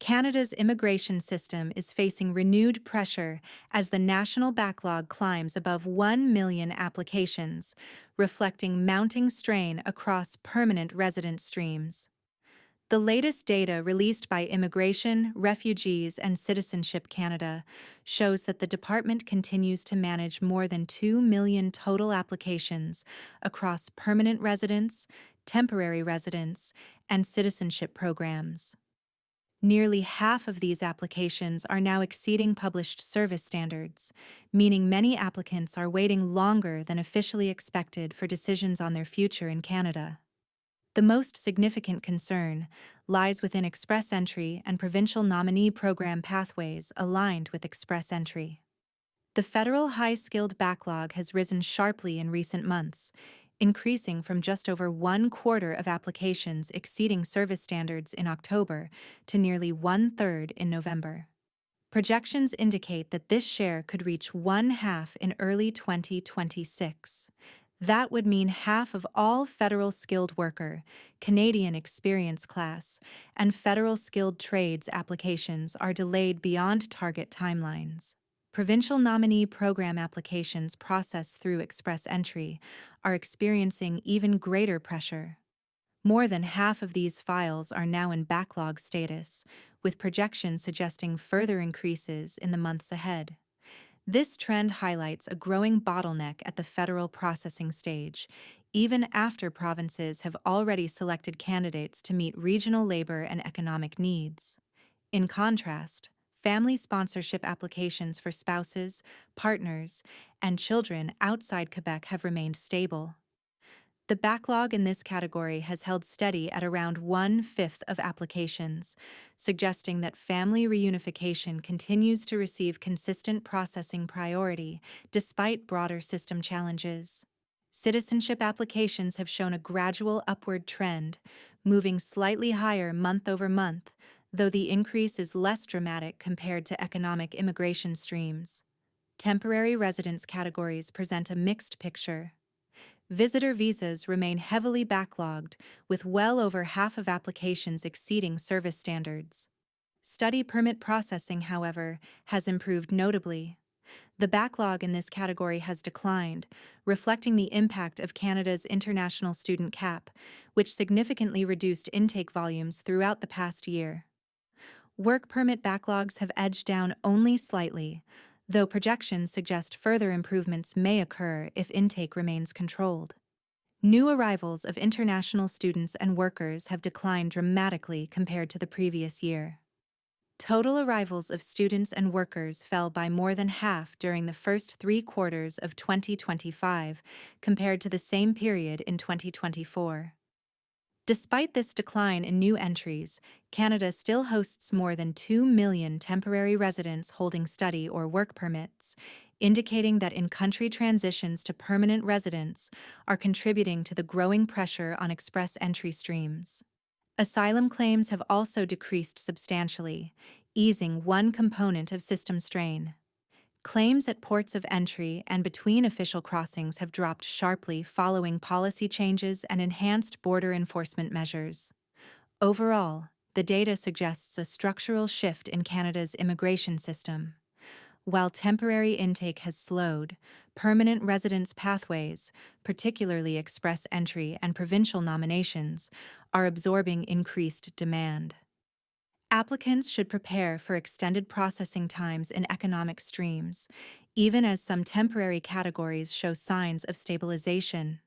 Canada's immigration system is facing renewed pressure as the national backlog climbs above 1 million applications, reflecting mounting strain across permanent resident streams. The latest data released by Immigration, Refugees, and Citizenship Canada shows that the department continues to manage more than 2 million total applications across permanent residence, temporary residence, and citizenship programs. Nearly half of these applications are now exceeding published service standards, meaning many applicants are waiting longer than officially expected for decisions on their future in Canada. The most significant concern lies within Express Entry and provincial nominee program pathways aligned with Express Entry. The federal high-skilled backlog has risen sharply in recent months, increasing from just over 1/4 of applications exceeding service standards in October to nearly 1/3 in November. Projections indicate that this share could reach 1/2 in early 2026. That would mean half of all federal skilled worker, Canadian experience class, and federal skilled trades applications are delayed beyond target timelines. Provincial nominee program applications processed through Express Entry are experiencing even greater pressure. More than half of these files are now in backlog status, with projections suggesting further increases in the months ahead. This trend highlights a growing bottleneck at the federal processing stage, even after provinces have already selected candidates to meet regional labor and economic needs. In contrast, family sponsorship applications for spouses, partners, and children outside Quebec have remained stable. The backlog in this category has held steady at around 1/5 of applications, suggesting that family reunification continues to receive consistent processing priority despite broader system challenges. Citizenship applications have shown a gradual upward trend, moving slightly higher month over month, though the increase is less dramatic compared to economic immigration streams. Temporary residence categories present a mixed picture. Visitor visas remain heavily backlogged, with well over half of applications exceeding service standards. Study permit processing, however, has improved notably. The backlog in this category has declined, reflecting the impact of Canada's international student cap, which significantly reduced intake volumes throughout the past year. Work permit backlogs have edged down only slightly, though projections suggest further improvements may occur if intake remains controlled. New arrivals of international students and workers have declined dramatically compared to the previous year. Total arrivals of students and workers fell by more than half during the first 3 quarters of 2025 compared to the same period in 2024. Despite this decline in new entries, Canada still hosts more than 2 million temporary residents holding study or work permits, indicating that in-country transitions to permanent residence are contributing to the growing pressure on express entry streams. Asylum claims have also decreased substantially, easing one component of system strain. Claims at ports of entry and between official crossings have dropped sharply following policy changes and enhanced border enforcement measures. Overall, the data suggests a structural shift in Canada's immigration system. While temporary intake has slowed, permanent residence pathways, particularly express entry and provincial nominations, are absorbing increased demand. Applicants should prepare for extended processing times in economic streams, even as some temporary categories show signs of stabilization.